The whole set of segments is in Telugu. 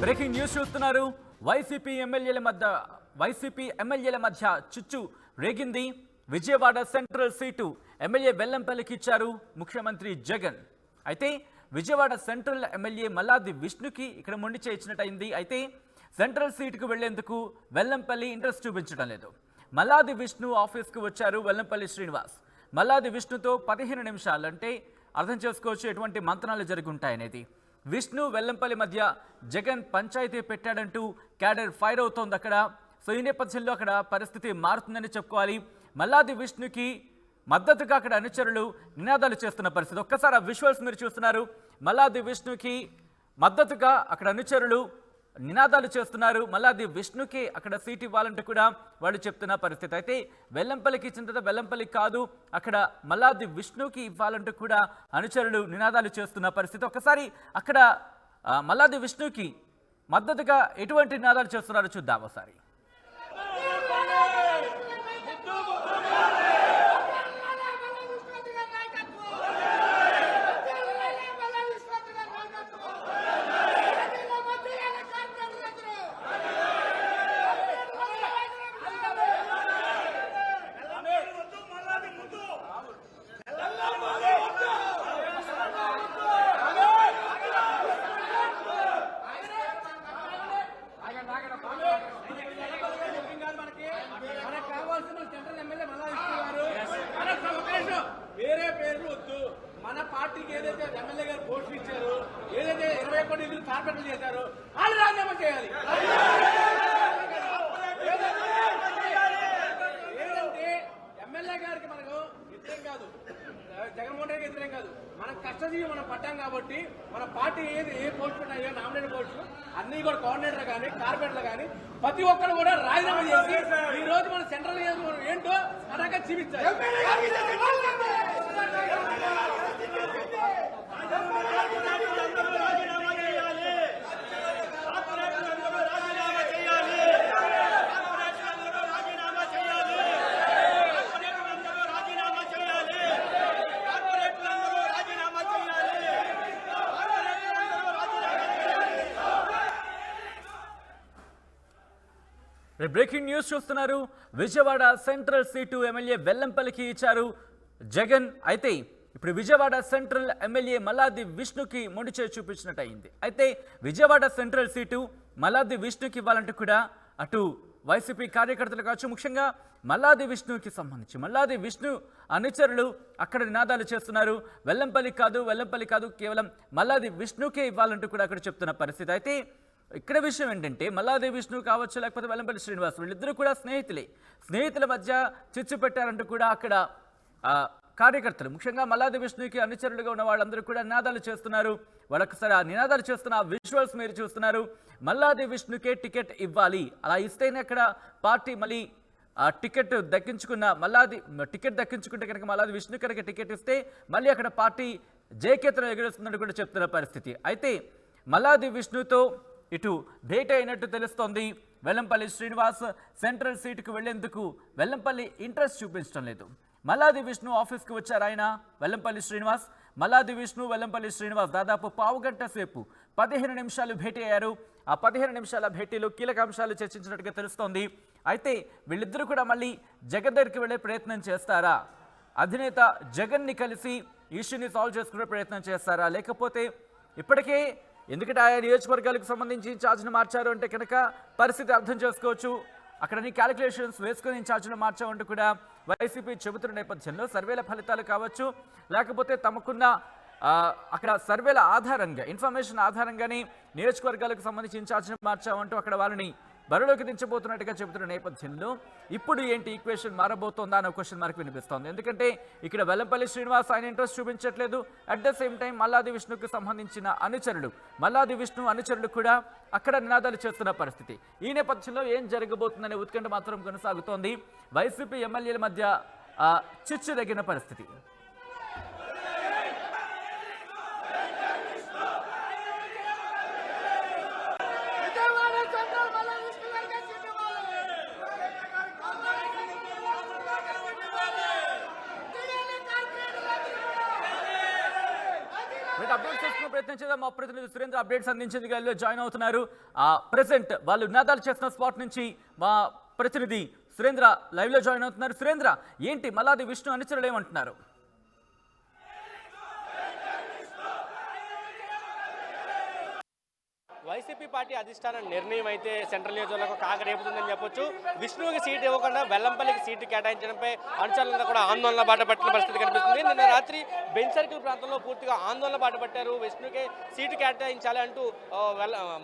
బ్రేకింగ్ న్యూస్ చూస్తున్నారు. వైసీపీ ఎమ్మెల్యేల మధ్య చిచ్చు రేగింది. విజయవాడ సెంట్రల్ సీటు ఎమ్మెల్యే వెల్లంపల్లికి ఇచ్చారు ముఖ్యమంత్రి జగన్. అయితే విజయవాడ సెంట్రల్ ఎమ్మెల్యే మల్లాది విష్ణుకి ఇక్కడ మొండి చేయించినట్టయింది. అయితే సెంట్రల్ సీటుకు వెళ్లేందుకు వెల్లంపల్లి ఇంట్రెస్ట్ చూపించడం లేదు. మల్లాది విష్ణు ఆఫీస్కు వచ్చారు వెల్లంపల్లి శ్రీనివాస్. మల్లాది విష్ణుతో 15 నిమిషాలు, అంటే అర్థం చేసుకోవచ్చు ఎటువంటి మంత్రాలు జరుగుంటాయనేది. విష్ణు వెల్లంపల్లి మధ్య జగన్ పంచాయతీ పెట్టాడంటూ క్యాడర్ ఫైర్ అవుతోంది అక్కడ. సో ఈ నేపథ్యంలో అక్కడ పరిస్థితి మారుతుందని చెప్పుకోవాలి. మల్లాది విష్ణుకి మద్దతుగా అక్కడ అనుచరులు నినాదాలు చేస్తున్న పరిస్థితి. ఒక్కసారి ఆ విజువల్స్ మీరు చూస్తున్నారు. మల్లాది విష్ణుకి మద్దతుగా అక్కడ అనుచరులు నినాదాలు చేస్తున్నారు. మల్లాది విష్ణుకి అక్కడ సీట్ ఇవ్వాలంటూ కూడా వాళ్ళు చెప్తున్న పరిస్థితి. అయితే వెల్లంపల్లికి ఇచ్చిన తర్వాత వెల్లంపల్లికి కాదు, అక్కడ మల్లాది విష్ణుకి ఇవ్వాలంటూ కూడా అనుచరులు నినాదాలు చేస్తున్న పరిస్థితి. ఒకసారి అక్కడ మల్లాది విష్ణుకి మద్దతుగా ఎటువంటి నినాదాలు చేస్తున్నారో చూద్దాం ఒకసారి. వేరే పేర్లు వద్దు. మన పార్టీకి ఏదైతే ఎమ్మెల్యే గారు పోస్టులు ఇచ్చారో, ఏదైతే 20 కోట్ల నిధులు కార్పొరేట్లు చేశారో వాళ్ళు రాజీనామా చేయాలి. ఏదంటే ఎమ్మెల్యే గారికి మనకు వ్యతిరేకం కాదు, జగన్మోహన్ రెడ్డికి వ్యతిరేకం కాదు. మనం కష్టజీవి మనం పట్టాం కాబట్టి మన పార్టీ ఏ పోస్టులు ఉన్నాయో నామినేటెడ్ పోస్టులు అన్ని కూడా కోఆర్డినేటర్ కానీ కార్పొరేటర్లు కానీ ప్రతి ఒక్కరు కూడా రాజీనామా చేసి ఈ రోజు మన సెంట్రల్ ఏంటో అలాగే చూపించాలి. బ్రేకింగ్ న్యూస్ చూస్తున్నారు. విజయవాడ సెంట్రల్ సీటు ఎమ్మెల్యే వెల్లంపల్లికి ఇచ్చారు జగన్. అయితే ఇప్పుడు విజయవాడ సెంట్రల్ ఎమ్మెల్యే మల్లాది విష్ణుకి మొండి చేయి చూపించినట్టు అయింది. అయితే విజయవాడ సెంట్రల్ సీటు మల్లాది విష్ణుకి ఇవ్వాలంటూ కూడా అటు వైసీపీ కార్యకర్తలు కావచ్చు, ముఖ్యంగా మల్లాది విష్ణుకి సంబంధించి మల్లాది విష్ణు అనుచరులు అక్కడ నినాదాలు చేస్తున్నారు. వెల్లంపల్లి కాదు, కేవలం మల్లాది విష్ణుకే ఇవ్వాలంటూ కూడా అక్కడ చెప్తున్న పరిస్థితి. అయితే ఇక్కడ విషయం ఏంటంటే మల్లాది విష్ణు కావచ్చు, లేకపోతే వెల్లంపల్లి శ్రీనివాస్, వీళ్ళిద్దరూ కూడా స్నేహితుల మధ్య చిచ్చు పెట్టారంటూ కూడా అక్కడ కార్యకర్తలు, ముఖ్యంగా మల్లాది విష్ణుకి అనుచరులుగా ఉన్న వాళ్ళందరూ కూడా నినాదాలు చేస్తున్నారు. వాళ్ళొకసారి ఆ నినాదాలు చేస్తున్న విజువల్స్ మీరు చూస్తున్నారు. మల్లాది విష్ణుకే టికెట్ ఇవ్వాలి, అలా ఇస్తేనే అక్కడ పార్టీ మళ్ళీ టికెట్ దక్కించుకుంటే కనుక మల్లాది విష్ణు కనుక టికెట్ ఇస్తే మళ్ళీ అక్కడ పార్టీ జయకేతనం ఎగురేస్తుందని కూడా చెప్తున్న పరిస్థితి. అయితే మల్లాది విష్ణుతో ఇటు భేటీ అయినట్టు తెలుస్తోంది. వెల్లంపల్లి శ్రీనివాస్ సెంట్రల్ సీటుకు వెళ్లేందుకు వెల్లంపల్లి ఇంట్రెస్ట్ చూపించడం లేదు. మల్లాది విష్ణు ఆఫీస్కి వచ్చారు ఆయన, వెల్లంపల్లి శ్రీనివాస్ దాదాపు పావుగంట సేపు 15 నిమిషాలు భేటీ అయ్యారు. ఆ 15 నిమిషాల భేటీలో కీలక అంశాలు చర్చించినట్టుగా తెలుస్తోంది. అయితే వీళ్ళిద్దరూ కూడా మళ్ళీ జగన్ దగ్గరికి వెళ్లే ప్రయత్నం చేస్తారా, అధినేత జగన్ని కలిసి ఇష్యూని సాల్వ్ చేసుకునే ప్రయత్నం చేస్తారా, లేకపోతే ఇప్పటికే ఎందుకంటే ఆయా నియోజకవర్గాలకు సంబంధించి ఇన్ఛార్జ్ను మార్చారు అంటే కనుక పరిస్థితి అర్థం చేసుకోవచ్చు. అక్కడ నీ క్యాలిక్యులేషన్స్ వేసుకుని ఇన్ఛార్జ్ను మార్చామంటూ కూడా వైసీపీ చెబుతున్న నేపథ్యంలో సర్వేల ఫలితాలు కావచ్చు, లేకపోతే తమకున్న అక్కడ సర్వేల ఆధారంగా ఇన్ఫర్మేషన్ ఆధారంగానే నియోజకవర్గాలకు సంబంధించి ఇన్ఛార్జ్ను మార్చామంటూ అక్కడ వాళ్ళని బరిలోకి దించబోతున్నట్టుగా చెబుతున్న నేపథ్యంలో ఇప్పుడు ఏంటి ఈక్వేషన్ మారబోతోందా అనే క్వశ్చన్ మార్క్ వినిపిస్తోంది. ఎందుకంటే ఇక్కడ వెల్లంపల్లి శ్రీనివాస్ ఆయన ఇంట్రెస్ట్ చూపించట్లేదు. At the same time Malladi విష్ణుకు సంబంధించిన మల్లాది విష్ణు అనుచరులు కూడా అక్కడ నినాదాలు చేస్తున్న పరిస్థితి. ఈ నేపథ్యంలో ఏం జరగబోతుందనే ఉత్కంఠ మాత్రం కొనసాగుతోంది. వైసీపీ ఎమ్మెల్యేల మధ్య చిచ్చు తగిన పరిస్థితి. అప్డేట్స్ తీసుకునే ప్రయత్నం చేద్దాం. మా ప్రతినిధి సురేంద్ర అప్డేట్స్ అందించేందుకు గాలిలో జాయిన్ అవుతున్నారు. ప్రెసెంట్ వాళ్ళు నినాదాలు చేస్తున్న స్పాట్ నుంచి మా ప్రతినిధి సురేంద్ర లైవ్ లో జాయిన్ అవుతున్నారు. సురేంద్ర, ఏంటి మల్లాది విష్ణు అనుచరులు ఏమంటున్నారు? వైసీపీ పార్టీ అధిష్టాన నిర్ణయం అయితే సెంట్రల్ నియోజకవర్గం కాకరేపుతుందని చెప్పొచ్చు. విష్ణువుకి సీటు ఇవ్వకుండా వెల్లంపల్లికి సీటు కేటాయించడంపై అనుచరులంతా కూడా ఆందోళన బాట పట్టిన పరిస్థితి కనిపిస్తుంది. నిన్న రాత్రి బెంచ్ సర్కిల్ ప్రాంతంలో పూర్తిగా ఆందోళన బాట పట్టారు. విష్ణుకే సీటు కేటాయించాలి అంటూ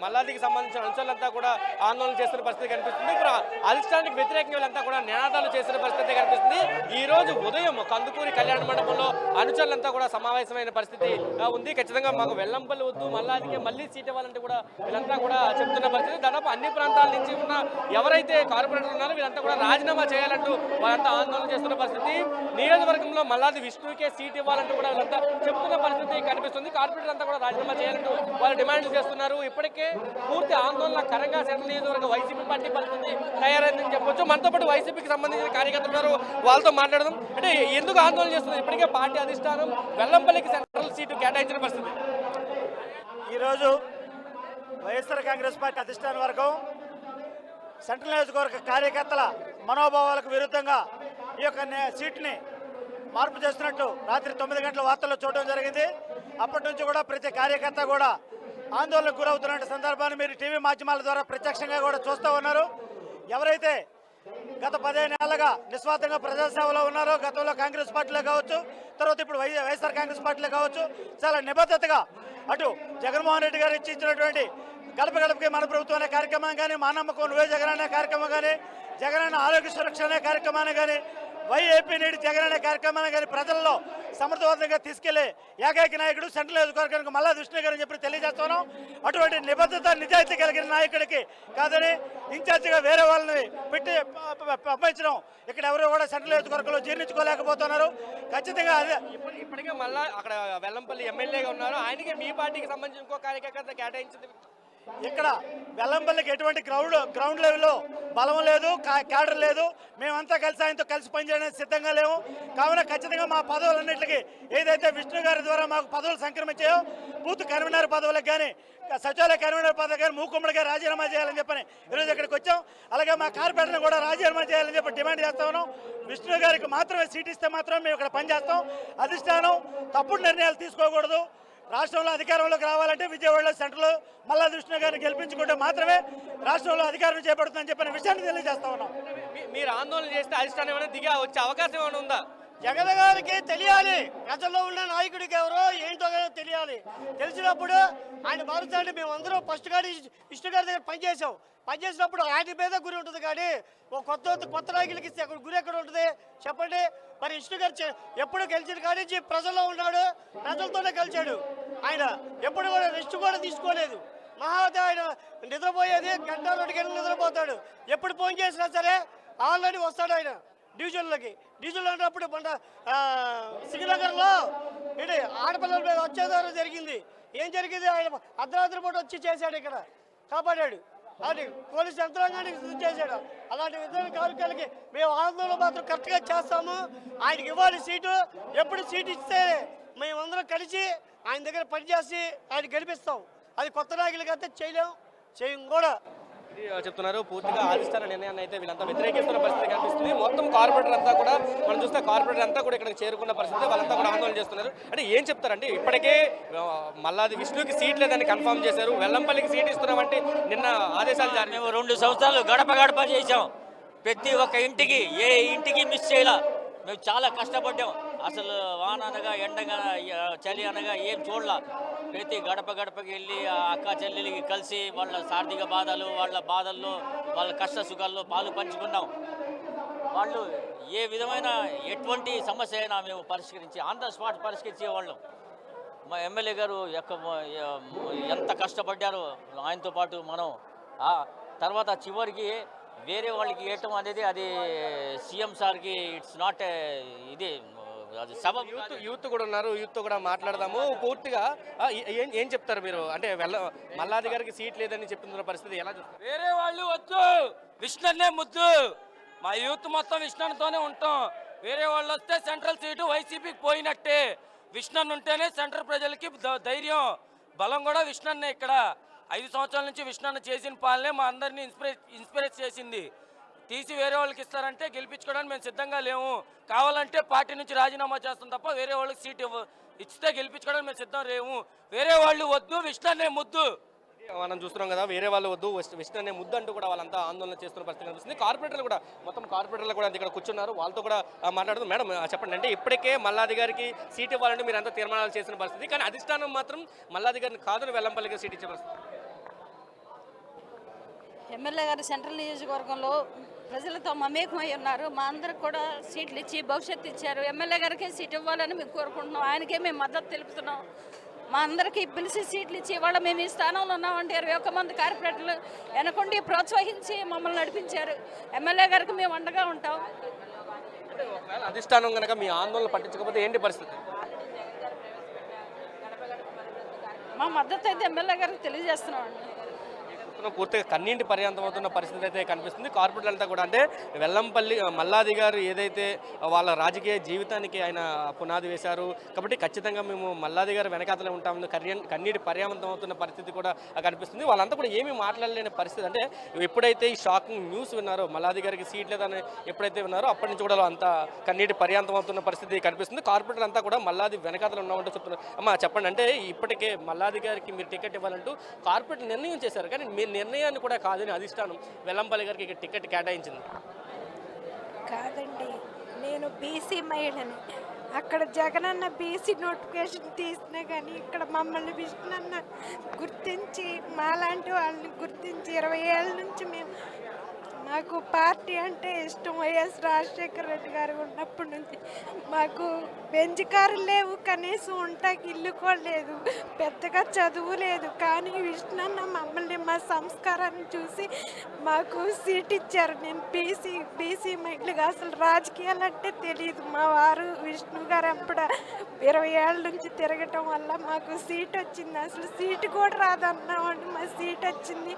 మల్లాదికి సంబంధించిన అనుచరులంతా కూడా ఆందోళన చేస్తున్న పరిస్థితి కనిపిస్తుంది. ఇప్పుడు అధిష్టానానికి వ్యతిరేకంగా వీళ్ళంతా కూడా నినాదాలు చేస్తున్న పరిస్థితి కనిపిస్తుంది. ఈ రోజు ఉదయం కందుకూరి కళ్యాణ మండపంలో అనుచరులంతా కూడా సమావేశమైన పరిస్థితి ఉంది. ఖచ్చితంగా మాకు వెల్లంపల్లి వద్దు, మల్లాదికే మళ్ళీ సీట్ ఇవ్వాలంటే కూడా వీళ్ళంతా కూడా చెప్తున్న పరిస్థితి. దాదాపు అన్ని ప్రాంతాల నుంచి ఉన్న ఎవరైతే కార్పొరేటర్లు ఉన్నారో వీళ్ళంతా కూడా రాజీనామా చేయాలంటూ వాళ్ళంతా ఆందోళన చేస్తున్న పరిస్థితి. నియోజకవర్గంలో మల్లాది విష్ణుకే సీట్ ఇవ్వాలంటూ కూడా వీళ్ళంతా చెప్తున్న పరిస్థితి కనిపిస్తుంది. కార్పొరేటర్ అంతా కూడా రాజీనామా చేయాలంటూ వాళ్ళు డిమాండ్లు చేస్తున్నారు. ఇప్పటికే పూర్తి ఆందోళనకరంగా సెంట్రల్ నియోజకవర్గ వైసీపీ పార్టీ పరిస్థితి తయారైందని చెప్పొచ్చు. మనతో పాటు వైసీపీకి సంబంధించిన కార్యకర్తలు ఉన్నారు, వాళ్ళతో మాట్లాడదాం. అంటే ఎందుకు ఆందోళన చేస్తున్నారు? ఇప్పటికే పార్టీ అధిష్టానం వెల్లంపల్లికి సెంట్రల్ సీటు కేటాయించిన పరిస్థితి. ఈరోజు వైఎస్ఆర్ కాంగ్రెస్ పార్టీ అధిష్టాన వర్గం సెంట్రల్ నియోజకవర్గ కార్యకర్తల మనోభావాలకు విరుద్ధంగా ఈ యొక్క సీటుని మార్పు చేస్తున్నట్టు రాత్రి 9 గంటల వార్తల్లో చూడడం జరిగింది. అప్పటి నుంచి కూడా ప్రతి కార్యకర్త కూడా ఆందోళనకు గురవుతున్న సందర్భాన్ని మీరు టీవీ మాధ్యమాల ద్వారా ప్రత్యక్షంగా కూడా చూస్తూ ఉన్నారు. ఎవరైతే గత 15 ఏళ్లుగా నిస్వార్థంగా ప్రజాసేవలో ఉన్నారో, గతంలో కాంగ్రెస్ పార్టీలో కావచ్చు, తర్వాత ఇప్పుడు వైఎస్ఆర్ కాంగ్రెస్ పార్టీలో కావచ్చు, చాలా నిబద్ధతగా అటు జగన్మోహన్ రెడ్డి గారు ఇచ్చినటువంటి గడప గడపకి మన ప్రభుత్వం అనే కార్యక్రమం కానీ, మా నమ్మకం నువ్వే జగన్ అనే కార్యక్రమం కానీ, జగనన్న ఆరోగ్య సురక్ష అనే కార్యక్రమాన్ని కానీ, వైఏపీ నేడు జగన్ అనే కార్యక్రమాన్ని కానీ ప్రజల్లో సమర్థవంతంగా తీసుకెళ్లే ఏకైక నాయకుడు సెంట్రల్ నియోజకవర్గానికి మల్లాది విష్ణు గారు అని చెప్పి తెలియజేస్తున్నాం. అటువంటి నిబద్ధత నిజాయితీ కలిగిన నాయకుడికి కాదని ఇన్ఛార్జిగా వేరే వాళ్ళని పెట్టి పంపించడం ఇక్కడ ఎవరు కూడా సెంట్రల్ నియోజకవర్గంలో జీర్ణించుకోలేకపోతున్నారు. ఖచ్చితంగా అదే ఇప్పటికే మళ్ళీ అక్కడ వెల్లంపల్లి ఎమ్మెల్యేగా ఉన్నారు, ఆయనకి మీ పార్టీకి సంబంధించి ఇంకో కార్యకర్త కేటాయించింది. ఇక్కడ వెల్లంపల్లికి ఎటువంటి గ్రౌండ్ లెవెల్లో బలం లేదు, క్యాడర్ లేదు. మేమంతా కలిసి ఆయనతో కలిసి పనిచేయడానికి సిద్ధంగా లేవు. కావున ఖచ్చితంగా మా పదవులన్నింటికి ఏదైతే విష్ణు గారి ద్వారా మాకు పదవులు సంక్రమించాయో, బూత్ కన్వీనర్ పదవులకు కానీ, సచివాలయ కన్వీనర్ పదవి కానీ మూకుమ్మడిగా రాజీనామా చేయాలని చెప్పని ఈరోజు ఇక్కడికి వచ్చాం. అలాగే మా కార్పొరేటర్ని కూడా రాజీనామా చేయాలని చెప్పి డిమాండ్ చేస్తా ఉన్నాం. విష్ణు గారికి మాత్రమే సీట్ ఇస్తే మాత్రం మేము ఇక్కడ పనిచేస్తాం. అధిష్టానం తప్పుడు నిర్ణయాలు తీసుకోకూడదు. రాష్ట్రంలో అధికారంలోకి రావాలంటే విజయవాడలో సెంట్రల్ మల్లాది విష్ణు గారిని గెలిపించుకుంటే మాత్రమే రాష్ట్రంలో అధికారం చేపడుతుందని చెప్పిన విషయాన్ని తెలియజేస్తా ఉన్నాం. మీరు ఆందోళన చేస్తే అధిష్టానం ఏమైనా దిగా వచ్చే అవకాశం ఏమైనా ఉందా? జగన్ గారికి తెలియాలి, ప్రజల్లో ఉన్న నాయకుడికి ఎవరో ఏంటో తెలియాలి. తెలిసినప్పుడు ఆయన మారుతాండి. మేము అందరం ఫస్ట్ గారి విష్ణు గారి దగ్గర పనిచేసినప్పుడు ఆయన మీద గురి ఉంటుంది. కానీ ఒక కొత్త నాయకులకి ఇస్తే అక్కడ గురి ఎక్కడ ఉంటుంది చెప్పండి? మరి విష్ణు గారు ఎప్పుడు గెలిచిన కానీ ప్రజల్లో ఉన్నాడు, ప్రజలతోనే కలిశాడు. ఆయన ఎప్పుడు కూడా రెస్ట్ కూడా తీసుకోలేదు. మహాదే ఆయన నిద్రపోయేది గంట 2 గంటలు నిద్రపోతాడు. ఎప్పుడు ఫోన్ చేసినా సరే ఆల్రెడీ వస్తాడు ఆయన డివిజన్లోకి. డివిజన్లో ఉన్నప్పుడు మొన్న శ్రీనగర్లో ఇది ఆడపిల్లల మీద వచ్చేదారు జరిగింది. ఏం జరిగింది? ఆయన అర్ధరాత్రి పూట వచ్చి చేశాడు, ఇక్కడ కాపాడాడు. అది పోలీసు యంత్రాంగాన్ని చేశాడు. అలాంటి విధాన కార్యక్రమాలకి మేము ఆందోళన మాత్రం కరెక్ట్గా చేస్తాము. ఆయనకి ఇవ్వాలి సీటు. ఎప్పుడు సీటు ఇస్తే మేమందరం కలిసి ఆయన దగ్గర పనిచేసి ఆయన గెలిపిస్తాం. అది కొత్త నాయకులకి అయితే చేయం కూడా చెప్తున్నారు. పూర్తిగా అధిష్టాన నిర్ణయాన్ని అయితే వీళ్ళంతా వ్యతిరేకిస్తున్న పరిస్థితి కనిపిస్తుంది. మొత్తం కార్పొరేటర్ అంతా కూడా మనం చూస్తే కార్పొరేటర్ అంతా కూడా ఇక్కడికి చేరుకున్న పరిస్థితి, వాళ్ళంతా కూడా ఆందోళన చేస్తున్నారు. అంటే ఏం చెప్తారంటే ఇప్పటికే మల్లాది విష్ణుకి సీట్ లేదని కన్ఫర్మ్ చేశారు, వెల్లంపల్లికి సీట్ ఇస్తున్నామంటే నిన్న ఆదేశాలు జారీ. మేము 2 సంవత్సరాలు గడప చేసాం. ప్రతి ఒక్క ఇంటికి ఏ ఇంటికి మిస్ చేయాల. మేము చాలా కష్టపడ్డాం. అసలు వాన అనగా ఎండగా చలి అనగా ఏం చూడలా. ప్రతి గడపకి వెళ్ళి ఆ అక్క చెల్లెలికి కలిసి వాళ్ళ ఆర్థిక బాధలు, వాళ్ళ బాధల్లో, వాళ్ళ కష్ట సుఖాల్లో పాలు పంచుకున్నాం. వాళ్ళు ఏ విధమైన ఎటువంటి సమస్య అయినా మేము పరిష్కరించి ఆన్ ద స్పాట్ పరిష్కరించేవాళ్ళం. మా ఎమ్మెల్యే గారు ఎంత కష్టపడ్డారో ఆయనతో పాటు మనం. తర్వాత చివరికి వేరే వాళ్ళకి ఇవ్వటం అనేది అది సీఎం సార్కి ఇట్స్ నాట్ ఇది సబబ్. యూత్ కూడా ఉన్నారు, యూత్ కూడా మాట్లాడదాము. పూర్తిగా ఏం చెప్తారు మీరు? అంటే మల్లాది గారికి సీట్ లేదని చెప్తున్న పరిస్థితి ఎలా చూస్తారు? వేరే వాళ్ళు వద్దు, విష్ణునే ముద్దు. మా యూత్ మొత్తం విష్ణుతోనే ఉంటాం. వేరే వాళ్ళు వస్తే సెంట్రల్ సీటు వైసీపీకి పోయినట్టే. విష్ణు ఉంటేనే సెంటర్ ప్రజలకి ధైర్యం బలం కూడా విష్ణు ఇక్కడ 5 సంవత్సరాల నుంచి విష్ణు చేసిన పాలనే మా అందరినీ ఇన్స్పిరేట్ చేసింది. తీసి వేరే వాళ్ళకి ఇస్తారంటే గెలిపించుకోవడానికి మేము సిద్ధంగా లేము. కావాలంటే పార్టీ నుంచి రాజీనామా చేస్తాం తప్ప వేరే వాళ్ళకి సీట్ ఇస్తే గెలిపించుకోవడానికి మేము సిద్ధం లేము. వేరే వాళ్ళు వద్దు, విష్ణు ముద్దు. మనం చూస్తున్నాం కదా, వేరే వాళ్ళు వద్దు విష్ణు అనే ముద్దు అంటూ కూడా వాళ్ళంతా ఆందోళన చేస్తున్న పరిస్థితి కనిపిస్తుంది. కార్పొరేటర్లు కూడా మొత్తం కార్పొరేటర్లు కూడా ఇక్కడ కూర్చున్నారు, వాళ్ళతో కూడా మాట్లాడుతూ మేడం చెప్పండి, అంటే ఇప్పటికే మల్లాది గారికి సీట్ ఇవ్వాలంటే మీరు అంతా తీర్మానాలు చేసిన పరిస్థితి, కానీ అధిష్టానం మాత్రం మల్లాది గారిని కాదని వెల్లంపల్లికి సీట్ ఇచ్చే పరిస్థితి. ఎమ్మెల్యే గారు సెంట్రల్ నియోజకవర్గంలో ప్రజలతో మమేకమై ఉన్నారు. మా అందరికి కూడా సీట్లు ఇచ్చి భవిష్యత్తు ఇచ్చారు. ఎమ్మెల్యే గారికే సీట్ ఇవ్వాలని మేము కోరుకుంటున్నాం. ఆయనకే మేము మద్దతు తెలుపుతున్నాం. మా అందరికీ పిలిచి సీట్లు ఇచ్చి ఇవాళ మేము ఈ స్థానంలో ఉన్నామంటే 21 మంది కార్పొరేటర్లు వెనకుండి ప్రోత్సహించి మమ్మల్ని నడిపించారు. ఎమ్మెల్యే గారికి మేము అండగా ఉంటాం. ఒకవేళ అధిష్టానం కనుక మీ ఆందోళన పట్టించకపోతే ఏంటి పరిస్థితి? మా మద్దతు అయితే ఎమ్మెల్యే గారికి తెలియజేస్తున్నామండి. పూర్తిగా కన్నీటి పర్యాంతం అవుతున్న పరిస్థితి అయితే కనిపిస్తుంది. కార్పొరేటర్లంతా కూడా అంటే వెల్లంపల్లి మల్లాది గారు ఏదైతే వాళ్ళ రాజకీయ జీవితానికి ఆయన పునాది వేశారు కాబట్టి ఖచ్చితంగా మేము మల్లాది గారు వెనకాతలే ఉంటామని కన్నీటి పర్యాంతం అవుతున్న పరిస్థితి కూడా కనిపిస్తుంది. వాళ్ళంతా కూడా ఏమీ మాట్లాడలేని పరిస్థితి. అంటే ఎప్పుడైతే ఈ షాకింగ్ న్యూస్ విన్నారో మల్లాది గారికి సీట్ లేదని ఎప్పుడైతే విన్నారో అప్పటి నుంచి కూడా అంతా కన్నీటి పర్యాంతం అవుతున్న పరిస్థితి కనిపిస్తుంది. కార్పొరేటర్ అంతా కూడా మల్లాది వెనకాతలు ఉన్నామంటూ చెప్తున్నారు. అమ్మ చెప్పండి, అంటే ఇప్పటికే మల్లాది గారికి మీరు టికెట్ ఇవ్వాలంటూ కార్పొరేటర్ నిర్ణయం చేశారు, కానీ మీ నిర్ణయాన్ని కూడా కాదని అధిష్టానం వెల్లంపల్లి గారికి టికెట్ కేటాయించింది. కాదండి, నేను బీసీ మహిళని. అక్కడ జగనన్న బీసీ నోటిఫికేషన్ తీసినా కానీ ఇక్కడ మమ్మల్ని విష్ణన్న గుర్తించి మాలాంటి వాళ్ళని గుర్తించి 20 ఏళ్ళ నుంచి మాకు పార్టీ అంటే ఇష్టం. వైఎస్ రాజశేఖర రెడ్డి గారు ఉన్నప్పటి నుంచి మాకు బెంచ్ కారు లేవు, కనీసం ఉంటాకి ఇల్లు కూడా లేదు, పెద్దగా చదువు లేదు. కానీ విష్ణన్న మమ్మల్ని మా సంస్కారాన్ని చూసి మాకు సీట్ ఇచ్చారు. నేను బీసీ మహిళగా అసలు రాజకీయాలు అంటే తెలియదు. మా వారు విష్ణు గారు అప్పుడు 20 ఏళ్ళ నుంచి తిరగటం వల్ల మాకు సీట్ వచ్చింది. అసలు సీటు కూడా రాదన్నామండి, మా సీట్ వచ్చింది.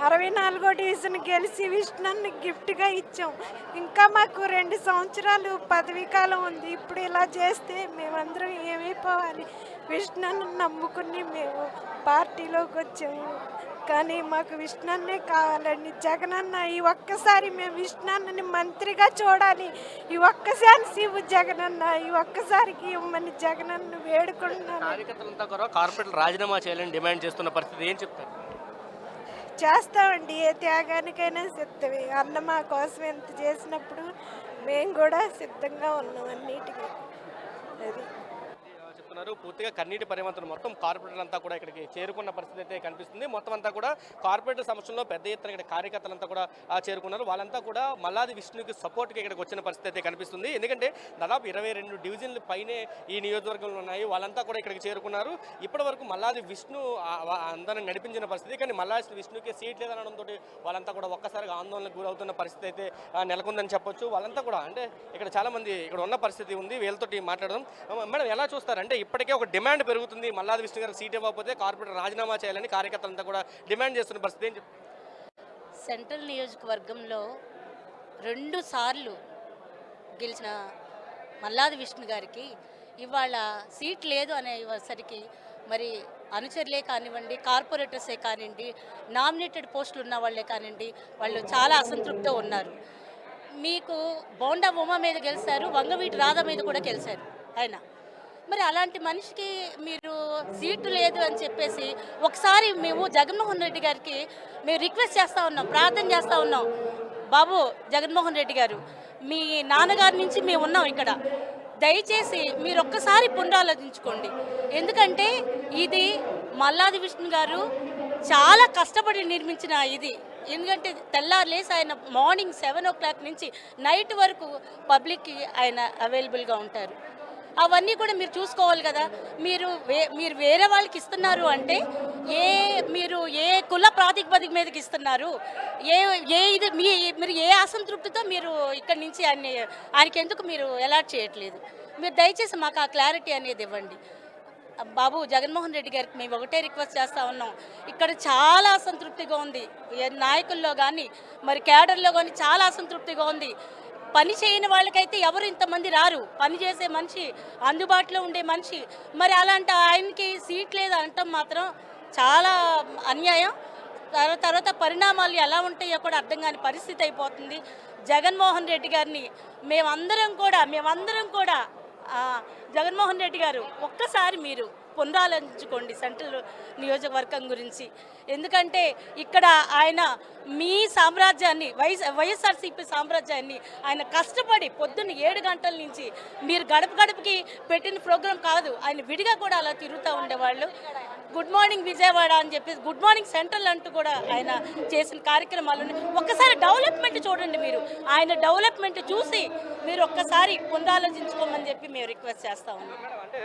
64వ డివిజన్ గెలిచి విష్ణుని గిఫ్ట్గా ఇచ్చాం. ఇంకా మాకు 2 సంవత్సరాలు పదవీ కాలం ఉంది. ఇప్పుడు ఇలా చేస్తే మేమందరం ఏమైపోవాలి? విష్ణుని నమ్ముకుని మేము పార్టీలోకి వచ్చాము, కానీ మాకు విష్ణునే కావాలండి. జగనన్న ఈ ఒక్కసారి మేము విష్ణుని మంత్రిగా చూడాలి. ఈ ఒక్కసారి శివు జగనన్న ఈ ఒక్కసారికి ఇవ్వమని జగనన్న వేడుకుంటున్నాను. కార్యకర్తలంతా కూడా కార్పొరేటర్ రాజీనామా చేయాలని డిమాండ్ చేస్తున్న పరిస్థితి, ఏం చెప్తారు? చేస్తామండి, ఏ త్యాగానికైనా సిద్ధమే. అన్న మా కోసం ఎంత చేసినప్పుడు మేము కూడా సిద్ధంగా ఉన్నాం అన్నిటికీ. అది చెప్తున్నారు. పూర్తిగా కన్నీటి పరిమంతులు మొత్తం కార్పొరేటర్ అంతా కూడా ఇక్కడికి చేరుకున్న పరిస్థితి అయితే కనిపిస్తుంది. మొత్తం అంతా కూడా కార్పొరేటర్ సమక్షంలో పెద్ద ఎత్తున ఇక్కడ కార్యకర్తలంతా కూడా చేరుకున్నారు. వాళ్ళంతా కూడా మల్లాది విష్ణుకి సపోర్ట్గా ఇక్కడికి వచ్చిన పరిస్థితి అయితే కనిపిస్తుంది. ఎందుకంటే దాదాపు 22 డివిజన్ల పైనే ఈ నియోజకవర్గంలో ఉన్నాయి. వాళ్ళంతా కూడా ఇక్కడికి చేరుకున్నారు. ఇప్పటి వరకు మల్లాది విష్ణు అందరిని నడిపించిన పరిస్థితి, కానీ మల్లాది విష్ణుకి సీట్ లేదనడంతో వాళ్ళంతా కూడా ఒక్కసారిగా ఆందోళనకు గురవుతున్న పరిస్థితి అయితే నెలకొందని చెప్పొచ్చు. వాళ్ళంతా కూడా అంటే ఇక్కడ చాలా మంది ఇక్కడ ఉన్న పరిస్థితి ఉంది. వీళ్ళతోటి మాట్లాడడం. మేడం ఎలా చూస్తారంటే ఇప్పటికే ఒక డిమాండ్ పెరుగుతుంది, మల్లాది విష్ణు గారికి సీట్ ఇవ్వకపోతే కార్పొరేటర్ రాజీనామా చేయాలని కార్యకర్తలంతా కూడా డిమాండ్ చేస్తున్న పరిస్థితి. ఏం చెప్తారు? సెంట్రల్ నియోజకవర్గంలో 2 సార్లు గెలిచిన మల్లాది విష్ణు గారికి ఇవాళ సీట్ లేదు అనేసరికి మరి అనుచరులే కానివ్వండి, కార్పొరేటర్సే కానివ్వండి, నామినేటెడ్ పోస్టులు ఉన్న వాళ్ళే కానివ్వండి, వాళ్ళు చాలా అసంతృప్తితో ఉన్నారు. మీకు బోండా ఉమా మీద గెలిచారు, వంగవీటి రాధ మీద కూడా గెలిచారు ఆయన. మరి అలాంటి మనిషికి మీరు సీటు లేదు అని చెప్పేసి ఒకసారి మేము జగన్మోహన్ రెడ్డి గారికి మేము రిక్వెస్ట్ చేస్తూ ఉన్నాం, ప్రార్థన చేస్తూ ఉన్నాం. బాబు జగన్మోహన్ రెడ్డి గారు, మీ నాన్నగారి నుంచి మేము ఉన్నాం ఇక్కడ, దయచేసి మీరు ఒక్కసారి పునరాలోచించుకోండి. ఎందుకంటే ఇది మల్లాది విష్ణు గారు చాలా కష్టపడి నిర్మించిన ఇది. ఎందుకంటే తెల్లారులేసి ఆయన మార్నింగ్ 7 o'clock నుంచి నైట్ వరకు పబ్లిక్కి ఆయన అవైలబుల్గా ఉంటారు. అవన్నీ కూడా మీరు చూసుకోవాలి కదా. మీరు వేరే వాళ్ళకి ఇస్తున్నారు అంటే మీరు ఏ కుల ప్రాతిపదిక మీదకి ఇస్తున్నారు, మీరు ఏ అసంతృప్తితో మీరు ఇక్కడి నుంచి ఆయనకి ఎందుకు మీరు అలాట్ చేయట్లేదు? మీరు దయచేసి మాకు ఆ క్లారిటీ అనేది ఇవ్వండి. బాబు జగన్మోహన్ రెడ్డి గారికి మేము ఒకటే రిక్వెస్ట్ చేస్తూ ఉన్నాం, ఇక్కడ చాలా అసంతృప్తిగా ఉంది నాయకుల్లో కానీ మరి క్యాడర్లో కానీ చాలా అసంతృప్తిగా ఉంది. పని చేయని వాళ్ళకైతే ఎవరు ఇంతమంది రారు. పని చేసే మనిషి, అందుబాటులో ఉండే మనిషి, మరి అలాంటి ఆయనకి సీట్ లేదు అనటం మాత్రం చాలా అన్యాయం. తర్వాత పరిణామాలు ఎలా ఉంటాయో కూడా అర్థం కాని పరిస్థితి అయిపోతుంది. జగన్మోహన్ రెడ్డి గారిని మేమందరం కూడా జగన్మోహన్ రెడ్డి గారు ఒక్కసారి మీరు పునరాలోచించుకోండి సెంట్రల్ నియోజకవర్గం గురించి. ఎందుకంటే ఇక్కడ ఆయన మీ సామ్రాజ్యాన్ని వైఎస్ఆర్సీపీ సామ్రాజ్యాన్ని ఆయన కష్టపడి పొద్దున్న 7 గంటల నుంచి మీరు గడప గడపకి పెట్టిన ప్రోగ్రాం కాదు, ఆయన విడిగా కూడా అలా తిరుగుతూ ఉండేవాళ్ళు. గుడ్ మార్నింగ్ విజయవాడ అని చెప్పేసి గుడ్ మార్నింగ్ సెంట్రల్ అంటూ కూడా ఆయన చేసిన కార్యక్రమాలను ఒక్కసారి డెవలప్మెంట్ చూడండి. మీరు ఆయన డెవలప్మెంట్ చూసి మీరు ఒక్కసారి పునరాలోచించుకోమని చెప్పి మేము రిక్వెస్ట్ చేస్తా ఉన్నాం. అంటే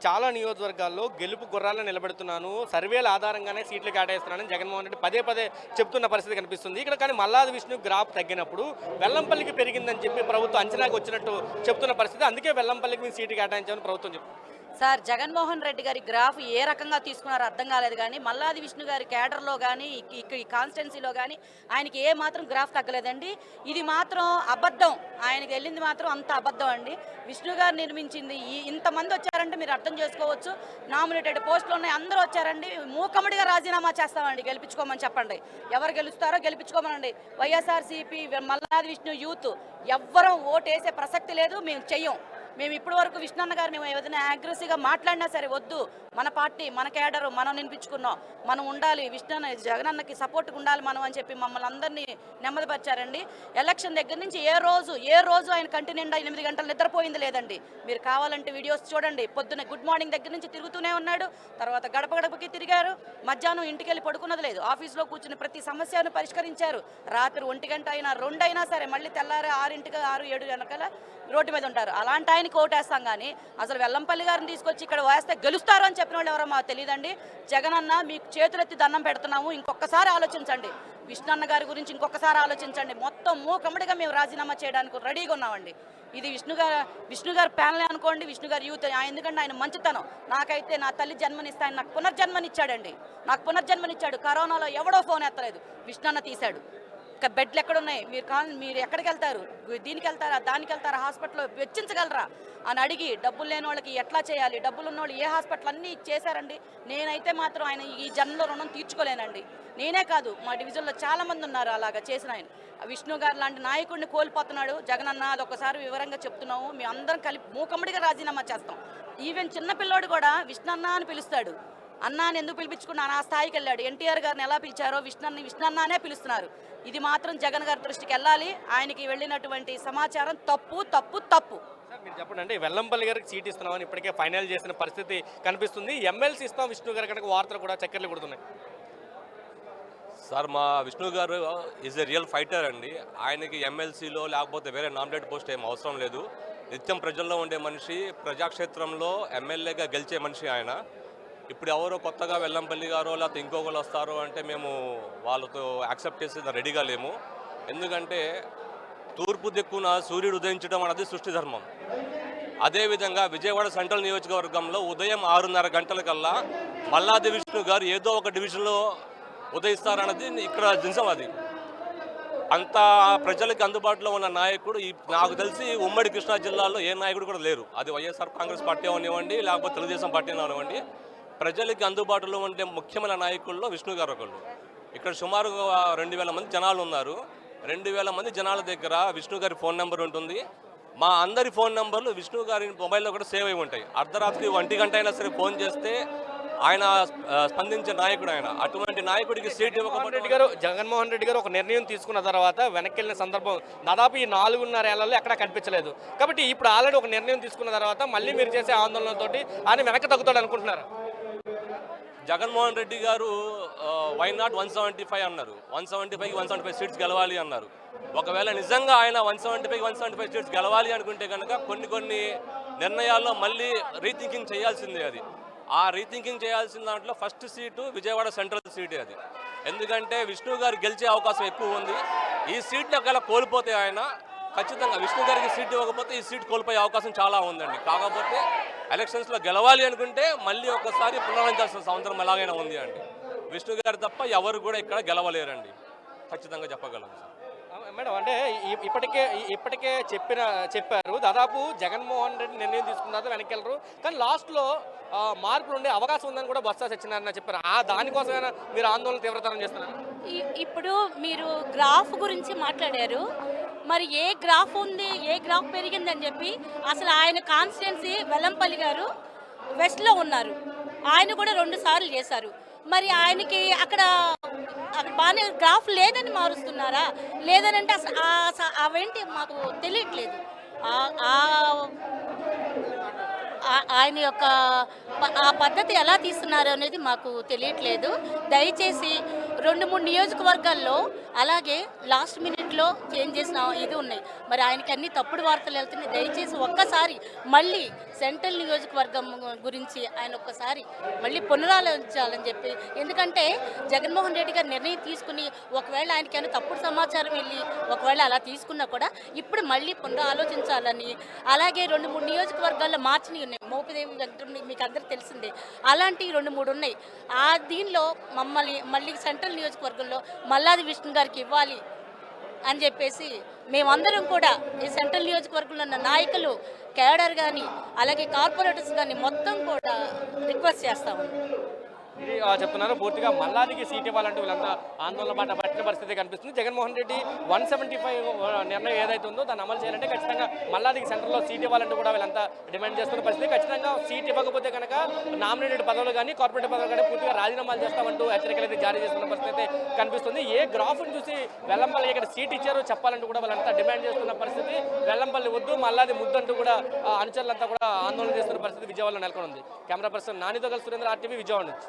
చాలా నియోజకవర్గాల్లో గెలుపు గుర్రాలను నిలబెడుతున్నాను, సర్వేల ఆధారంగానే సీట్లు కేటాయిస్తున్నానని జగన్మోహన్ రెడ్డి పదే పదే చెప్తున్న పరిస్థితి కనిపిస్తుంది. ఇక్కడ కానీ మల్లాది విష్ణు గ్రాఫ్ తగ్గినప్పుడు వెల్లంపల్లికి పెరిగిందని చెప్పి ప్రభుత్వం అంచనాకు వచ్చినట్టు చెప్తున్న పరిస్థితి. అందుకే వెల్లంపల్లికి మేము సీటు కేటాయించామని ప్రభుత్వం చెప్తుంది. సార్, జగన్మోహన్ రెడ్డి గారి గ్రాఫ్ ఏ రకంగా తీసుకున్నారో అర్థం కాలేదు. కానీ మల్లాది విష్ణు గారి క్యాడర్లో కానీ ఇక్కడ ఈ కాన్స్టిట్యున్సీలో కానీ ఆయనకి ఏ మాత్రం గ్రాఫ్ తగ్గలేదండి. ఇది మాత్రం అబద్ధం, ఆయనకి వెళ్ళింది మాత్రం అంత అబద్ధం అండి. విష్ణు గారు నిర్మించింది ఇంతమంది వచ్చారంటే మీరు అర్థం చేసుకోవచ్చు. నామినేటెడ్ పోస్టులు ఉన్నాయి, అందరూ వచ్చారండి. మూకమ్మడిగా రాజీనామా చేస్తామండి, గెలిపించుకోమని చెప్పండి. ఎవరు గెలుస్తారో గెలిపించుకోమనండి. వైఎస్ఆర్సీపీ మల్లాది విష్ణు యూత్ ఎవ్వరం ఓటు వేసే ప్రసక్తి లేదు, మేము చెయ్యం. మేము ఇప్పటి వరకు విష్ణన్న గారిని ఏదైనా అగ్రెసివ్గా మాట్లాడినా సరే వద్దు, మన పార్టీ మన క్యాడరు మనం నినిపించుకున్నాం, మనం ఉండాలి, విష్ణన్న జగనన్నకి సపోర్ట్గా ఉండాలి మనం అని చెప్పి మమ్మల్ని అందరినీ నెమ్మదిపరిచారండి. ఎలక్షన్ దగ్గర నుంచి ఏ రోజు ఆయన కంటి నిండా 8 గంటలు నిద్రపోయింది లేదండి. మీరు కావాలంటే వీడియోస్ చూడండి. పొద్దున్న గుడ్ మార్నింగ్ దగ్గర నుంచి తిరుగుతూనే ఉన్నాడు, తర్వాత గడప గడపకి తిరిగారు, మధ్యాహ్నం ఇంటికి వెళ్ళి పడుకున్నది లేదు, ఆఫీస్లో కూర్చుని ప్రతి సమస్యను పరిష్కరించారు. రాత్రి 1 గంట అయినా 2 అయినా సరే మళ్ళీ తెల్లారి 6, 7 గంటల రోడ్డు మీద ఉంటారు. అలాంటి ఆయనకి ఓటేస్తాం. కానీ అసలు వెల్లంపల్లి గారిని తీసుకొచ్చి ఇక్కడ వేస్తే గెలుస్తారు అని చెప్పిన వాళ్ళు ఎవరో మాకు తెలియదండి. జగనన్న మీకు చేతులెత్తి దండం పెడుతున్నాము, ఇంకొకసారి ఆలోచించండి. విష్ణన్న గారి గురించి ఇంకొకసారి ఆలోచించండి. మొత్తం మూకమ్మడిగా మేము రాజీనామా చేయడానికి రెడీగా ఉన్నామండి. ఇది విష్ణు గారు ప్యానలే అనుకోండి, విష్ణు గారు యూత్. ఎందుకంటే ఆయన మంచితనం. నాకైతే నా తల్లి జన్మనిస్తే ఆయన నాకు పునర్జన్మనిచ్చాడండి. నాకు పునర్జన్మనిచ్చాడు. కరోనాలో ఎవడో ఫోన్ ఎత్తలేదు, విష్ణన్న తీశాడు. బెడ్లు ఎక్కడున్నాయి, మీరు ఎక్కడికి వెళ్తారు, దీనికి వెళ్తారా దానికి వెళ్తారా, హాస్పిటల్లో వెచ్చించగలరా అని అడిగి డబ్బులు లేని వాళ్ళకి ఎట్లా చేయాలి, డబ్బులు ఉన్న వాళ్ళు ఏ హాస్పిటల్ అన్నీ చేశారండి. నేనైతే మాత్రం ఆయన ఈ జన్మలో రుణం తీర్చుకోలేనండి. నేనే కాదు, మా డివిజన్లో చాలామంది ఉన్నారు అలాగా చేసిన ఆయన. విష్ణు గారు లాంటి నాయకుడిని కోల్పోతున్నాడు జగనన్న. అదొకసారి వివరంగా చెప్తున్నాము. మేము అందరం కలిపి మూకమ్మడిగా రాజీనామా చేస్తాం. ఈవెన్ చిన్నపిల్లోడు కూడా విష్ణన్న అని పిలుస్తాడు. అన్నాని ఎందుకు పిలిపించుకున్నాను ఆ స్థాయికి వెళ్ళాడు. ఎన్టీఆర్ గారిని ఎలా పిలిచారో విష్ణన్నానే పిలుస్తున్నారు. ఇది మాత్రం జగన్ గారి దృష్టికి వెళ్ళాలి. ఆయనకి వెళ్ళినటువంటి సమాచారం తప్పు తప్పు తప్పు. మీరు చెప్పండి, అంటే వెల్లంపల్లి గారికి సీట్ ఇస్తున్నామని ఇప్పటికే ఫైనల్ చేసిన పరిస్థితి కనిపిస్తుంది. ఎమ్మెల్సీ ఇస్తాం విష్ణు గారి కనుక వార్తలు కూడా చక్కర్లు కొడుతున్నాయి. సార్, మా విష్ణు గారు ఈజ్ ఎ రియల్ ఫైటర్ అండి. ఆయనకి ఎమ్మెల్సీలో లేకపోతే వేరే నామినేట్ పోస్ట్ ఏం అవసరం లేదు. నిత్యం ప్రజల్లో ఉండే మనిషి, ప్రజాక్షేత్రంలో ఎమ్మెల్యేగా గెలిచే మనిషి ఆయన. ఇప్పుడు ఎవరో కొత్తగా వెల్లంపల్లి గారో లేకపోతే ఇంకొకరు వస్తారో అంటే మేము వాళ్ళతో యాక్సెప్ట్ చేసి రెడీగా లేము. ఎందుకంటే తూర్పు దిక్కున సూర్యుడు ఉదయించడం అన్నది సృష్టి ధర్మం. అదేవిధంగా విజయవాడ సెంట్రల్ నియోజకవర్గంలో ఉదయం 6:30 గంటలకల్లా మల్లాది విష్ణు గారు ఏదో ఒక డివిజన్లో ఉదయిస్తారన్నది ఇక్కడ నిజం. అది అంత ప్రజలకు అందుబాటులో ఉన్న నాయకుడు నాకు తెలిసి ఉమ్మడి కృష్ణా జిల్లాలో ఏ నాయకుడు కూడా లేరు. అది వైఎస్ఆర్ కాంగ్రెస్ పార్టీ అవనివ్వండి, లేకపోతే తెలుగుదేశం పార్టీ అవనివ్వండి, ప్రజలకి అందుబాటులో ఉండే ముఖ్యమైన నాయకుల్లో విష్ణు గారు ఒకళ్ళు. ఇక్కడ సుమారు 2000 మంది జనాలు ఉన్నారు. 2000 మంది జనాల దగ్గర విష్ణు గారి ఫోన్ నెంబర్ ఉంటుంది. మా అందరి ఫోన్ నెంబర్లు విష్ణు గారి మొబైల్లో కూడా సేవ్ అయి ఉంటాయి. అర్ధరాత్రి 1 గంట అయినా సరే ఫోన్ చేస్తే ఆయన స్పందించే నాయకుడు ఆయన. అటువంటి నాయకుడికి సీట్ ఇవ్వకపోతే జగన్మోహన్ రెడ్డి గారు ఒక నిర్ణయం తీసుకున్న తర్వాత వెనక్కి వెళ్ళిన సందర్భం దాదాపు ఈ 4.5 ఏళ్లలో ఎక్కడ కనిపించలేదు. కాబట్టి ఇప్పుడు ఆల్రెడీ ఒక నిర్ణయం తీసుకున్న తర్వాత మళ్ళీ మీరు చేసే ఆందోళనతోటి ఆయన వెనక్కి తగ్గుతాడు అనుకుంటున్నారు. జగన్మోహన్ రెడ్డి గారు వై నాట్ 175 అన్నారు. 175కి 175 సీట్స్ గెలవాలి అన్నారు. ఒకవేళ నిజంగా ఆయన 175కి 175 సీట్స్ గెలవాలి అనుకుంటే కనుక కొన్ని నిర్ణయాల్లో మళ్ళీ రీథింకింగ్ చేయాల్సిందే. అది ఆ రీథింకింగ్ చేయాల్సిన దాంట్లో ఫస్ట్ సీటు విజయవాడ సెంట్రల్ సీటే అది. ఎందుకంటే విష్ణు గారు గెలిచే అవకాశం ఎక్కువ ఉంది. ఈ సీట్ని ఒకవేళ కోల్పోతే ఆయన ఖచ్చితంగా విష్ణు గారికి సీట్ ఇవ్వకపోతే ఈ సీట్ కోల్పోయే అవకాశం చాలా ఉందండి. కాకపోతే ఎలక్షన్స్లో గెలవాలి అనుకుంటే మళ్ళీ ఒకసారి పునరాలోచించాల్సిన సంవత్సరం ఎలాగైనా ఉంది అండి. విష్ణు గారు తప్ప ఎవరు కూడా ఇక్కడ గెలవలేరండి, ఖచ్చితంగా చెప్పగలను సార్. మేడం అంటే ఇప్పటికే చెప్పారు దాదాపు జగన్మోహన్ రెడ్డి నిర్ణయం తీసుకున్నారు వెనక్కి వెళ్ళరు, కానీ లాస్ట్లో మార్పులు ఉండే అవకాశం ఉందని కూడా బొత్స సత్యనారాయణ చెప్పారు. దానికోసమైనా మీరు ఆందోళన తీవ్రతరం చేస్తున్నారు? ఇప్పుడు మీరు గ్రాఫ్ గురించి మాట్లాడారు. మరి ఏ గ్రాఫ్ ఉంది, ఏ గ్రాఫ్ పెరిగిందని చెప్పి అసలు ఆయన కాన్స్టిట్యున్సీ వెల్లంపల్లి గారు వెస్ట్లో ఉన్నారు, ఆయన కూడా 2 సార్లు చేశారు. మరి ఆయనకి అక్కడ బాగానే గ్రాఫ్ లేదని మారుస్తున్నారా, లేదనంటే అసలు అవేంటి మాకు తెలియట్లేదు. ఆయన యొక్క ఆ పద్ధతి ఎలా తీస్తున్నారు అనేది మాకు తెలియట్లేదు. దయచేసి 2-3 నియోజకవర్గాల్లో అలాగే లాస్ట్ మినిట్లో చేంజ్ చేసిన ఇది ఉన్నాయి. మరి ఆయనకి అన్ని తప్పుడు వార్తలు వెళ్తున్నాయి. దయచేసి ఒక్కసారి మళ్ళీ సెంట్రల్ నియోజకవర్గం గురించి ఆయన ఒక్కసారి మళ్ళీ పునరాలోచించాలని చెప్పి, ఎందుకంటే జగన్మోహన్ రెడ్డి గారు నిర్ణయం తీసుకుని ఒకవేళ ఆయనకైనా తప్పుడు సమాచారం వెళ్ళి ఒకవేళ అలా తీసుకున్నా కూడా ఇప్పుడు మళ్ళీ పునరాలోచించాలని, అలాగే 2-3 నియోజకవర్గాల్లో మార్చినవి ఉన్నాయి. మోపిదేవి వెంకటరమణ మీకు అందరికీ తెలిసిందే, అలాంటి 2-3 ఉన్నాయి. దీనిలో మళ్ళీ సెంట్రల్ నియోజకవర్గంలో మల్లాది విష్ణు గారికి ఇవ్వాలి అని చెప్పేసి మేమందరం కూడా ఈ సెంట్రల్ నియోజకవర్గంలో ఉన్న నాయకులు, కేడర్ కానీ అలాగే కార్పొరేటర్స్ కానీ మొత్తం కూడా రిక్వెస్ట్ చేస్తాము. ఇది చెప్తున్నారు. పూర్తిగా మల్లాదికి సీట్ ఇవ్వాలంటూ వీళ్ళంతా ఆందోళన బాట పట్టిన పరిస్థితి కనిపిస్తుంది. జగన్మోహన్ రెడ్డి 175 నిర్ణయం ఏదైతే ఉందో దాన్ని అమలు చేయాలంటే ఖచ్చితంగా మల్లాదికి సెంటర్లో సీట్ ఇవ్వాలంటూ కూడా వీళ్ళంతా డిమాండ్ చేస్తున్న పరిస్థితి. ఖచ్చితంగా సీట్ ఇవ్వకపోతే కనుక నామినేటెడ్ పదవులు కానీ కార్పొరేట్ పదవులు కానీ పూర్తిగా రాజీనామాలు చేస్తామంటూ హెచ్చరికలు అయితే జారీ చేస్తున్న పరిస్థితి కనిపిస్తుంది. ఏ గ్రాఫ్ను చూసి వెల్లంపల్లి ఇక్కడ సీట్ ఇచ్చారో చెప్పాలంటూ కూడా వాళ్ళంతా డిమాండ్ చేస్తున్న పరిస్థితి. వెల్లంపల్లి వద్దు మల్లాది ముద్దంటూ కూడా అనుచరులంతా కూడా ఆందోళన చేస్తున్న పరిస్థితి విజయవాడలో నెలకొని ఉంది. కెమెరా పర్సన్ నానితో కలిసి సురేంద్ర, RTV, విజయవాడ నుంచి.